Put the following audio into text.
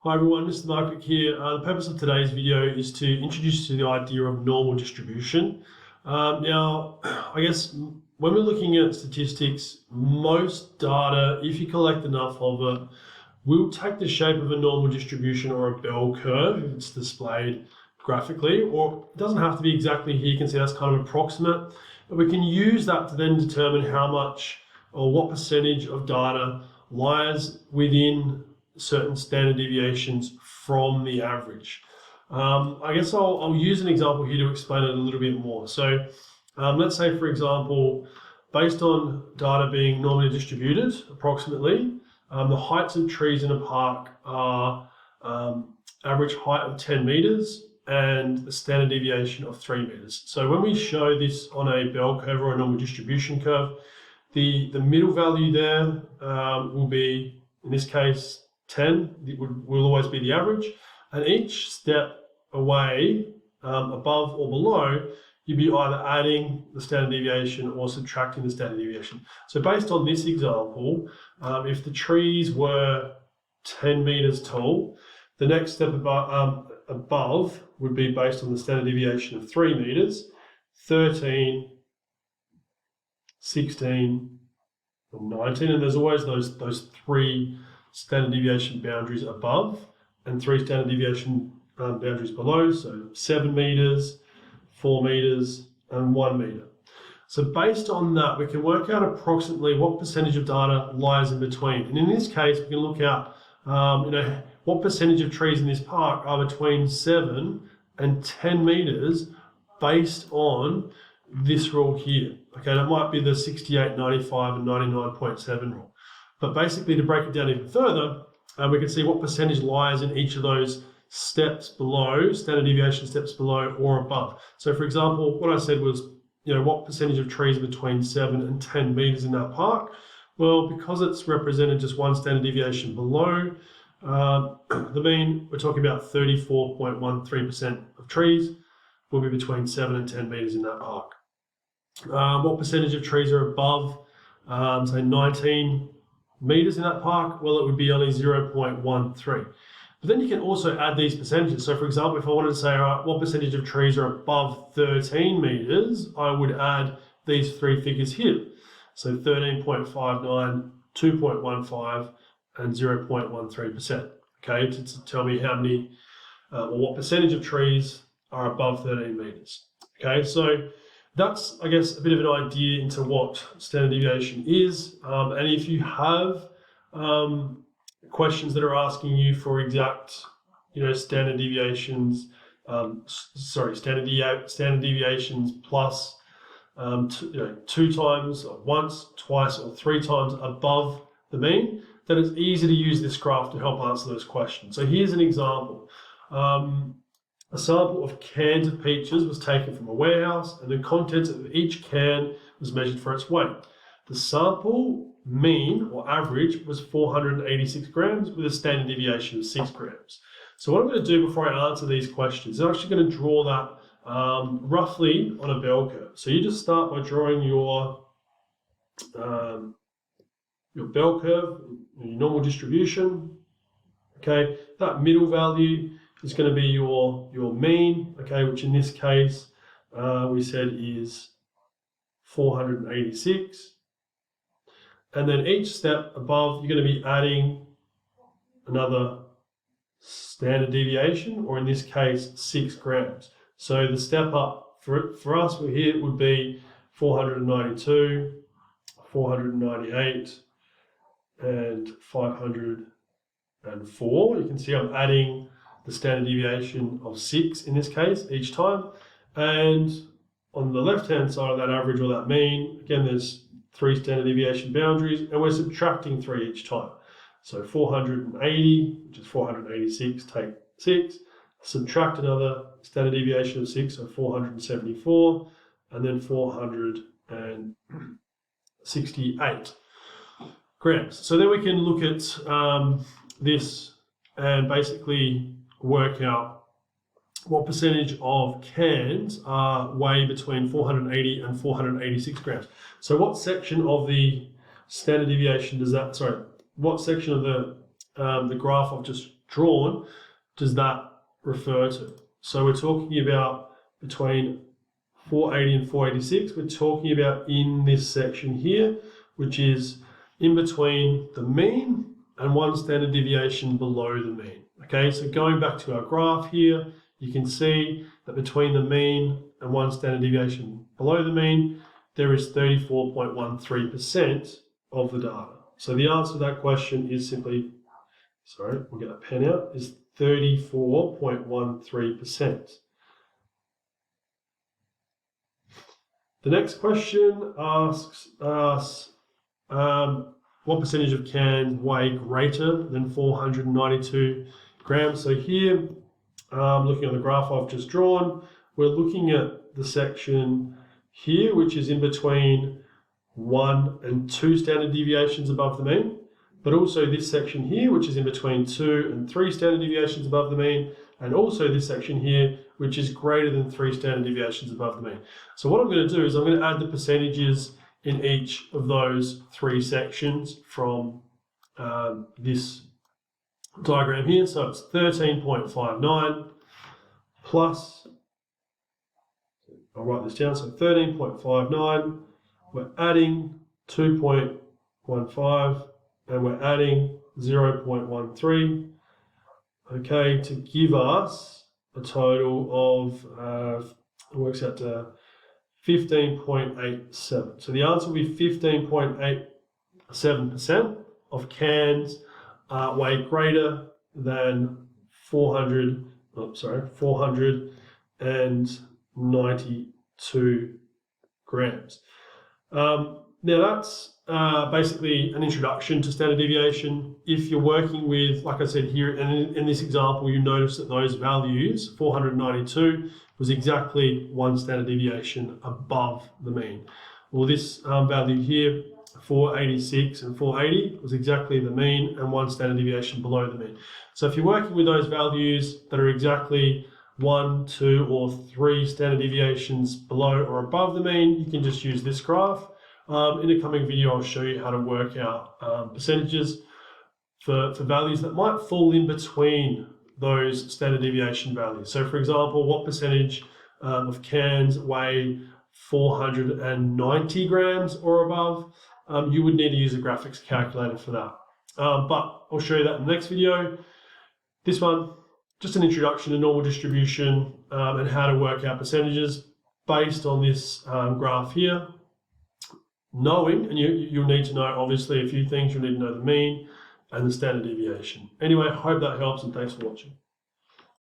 Hi everyone, Mr. Markwick here. The purpose of today's video is to introduce you to the idea of normal distribution. Now, I guess when we're looking at statistics, most data, if you collect enough of it, will take the shape of a normal distribution or a bell curve if it's displayed graphically, or it doesn't have to be exactly here. You can see that's kind of approximate, but we can use that to then determine how much or what percentage of data lies within certain standard deviations from the average. I guess I'll use an example here to explain it a little bit more. So let's say, for example, based on data being normally distributed approximately, the heights of trees in a park are average height of 10 meters and the standard deviation of 3 meters. So when we show this on a bell curve or a normal distribution curve, the middle value there will be, in this case, 10 will always be the average, and each step away, above or below, you'd be either adding the standard deviation or subtracting the standard deviation. So based on this example, if the trees were 10 meters tall, the next step above would be based on the standard deviation of 3 meters, 13, 16, and 19, and there's always those three standard deviation boundaries above and 3 standard deviation boundaries below, so 7 meters, 4 meters, and 1 meter. So based on that, we can work out approximately what percentage of data lies in between. And in this case, we can look at what percentage of trees in this park are between 7 and 10 meters based on this rule here. Okay, that might be the 68, 95, and 99.7 rule. But basically, to break it down even further, we can see what percentage lies in each of those steps below, standard deviation steps below or above. So for example, what I said was, what percentage of trees between 7 and 10 meters in that park? Well, because it's represented just one standard deviation below the mean, we're talking about 34.13% of trees will be between 7 and 10 meters in that park. What percentage of trees are above, say 19 meters in that park? Well, it would be only 0.13. But then you can also add these percentages. So for example, if I wanted to say, all right, what percentage of trees are above 13 meters, I would add these three figures here. So 13.59, 2.15, and 0.13%, okay, to tell me how many, or what percentage of trees are above 13 meters. Okay, so that's, I guess, a bit of an idea into what standard deviation is. And if you have questions that are asking you for exact, standard deviations, standard deviations plus, 2 times, or once, twice, or 3 times above the mean, then it's easy to use this graph to help answer those questions. So here's an example. A sample of canned peaches was taken from a warehouse, and the contents of each can was measured for its weight. The sample mean or average was 486 grams with a standard deviation of 6 grams. So what I'm going to do before I answer these questions is I'm actually going to draw that roughly on a bell curve. So you just start by drawing your bell curve, your normal distribution. Okay, that middle value is going to be your mean, okay, which in this case we said is 486. And then each step above, you're going to be adding another standard deviation, or in this case, 6 grams. So the step up for us here would be 492, 498, and 504. You can see I'm adding the standard deviation of 6 in this case each time. And on the left-hand side of that average or that mean, again, there's 3 standard deviation boundaries, and we're subtracting 3 each time. So 480, which is 486, take 6, subtract another standard deviation of 6, so 474, and then 468 grams. So then we can look at this and basically work out what percentage of cans weigh between 480 and 486 grams. So what section of the standard deviation does that, what section of the graph I've just drawn does that refer to? So we're talking about between 480 and 486. We're talking about in this section here, which is in between the mean and 1 standard deviation below the mean. Okay, so going back to our graph here, you can see that between the mean and 1 standard deviation below the mean, there is 34.13% of the data. So the answer to that question is simply, sorry, we'll get a pen out, is 34.13%. The next question asks us what percentage of cans weigh greater than 492 grams. So here, looking at the graph I've just drawn, we're looking at the section here, which is in between 1 and 2 standard deviations above the mean, but also this section here, which is in between 2 and 3 standard deviations above the mean, and also this section here, which is greater than 3 standard deviations above the mean. So what I'm going to do is I'm going to add the percentages in each of those 3 sections from this diagram here. So it's 13.59 plus, I'll write this down, so 13.59, we're adding 2.15, and we're adding 0.13, okay, to give us a total of, it works out to 15.87. So the answer will be 15.87% of cans weigh greater than 492 grams. Now that's basically an introduction to standard deviation. If you're working with, like I said here, and in this example, you notice that those values, 492, was exactly 1 standard deviation above the mean. Well, this value here, 486 and 480, was exactly the mean and 1 standard deviation below the mean. So if you're working with those values that are exactly 1, 2, or 3 standard deviations below or above the mean, you can just use this graph. In a coming video, I'll show you how to work out percentages for values that might fall in between those standard deviation values. So for example, what percentage of cans weigh 490 grams or above? You would need to use a graphics calculator for that. But I'll show you that in the next video. This one, just an introduction to normal distribution and how to work out percentages based on this graph here. Knowing, and you'll need to know obviously a few things. You'll need to know the mean and the standard deviation. Anyway, I hope that helps, and thanks for watching.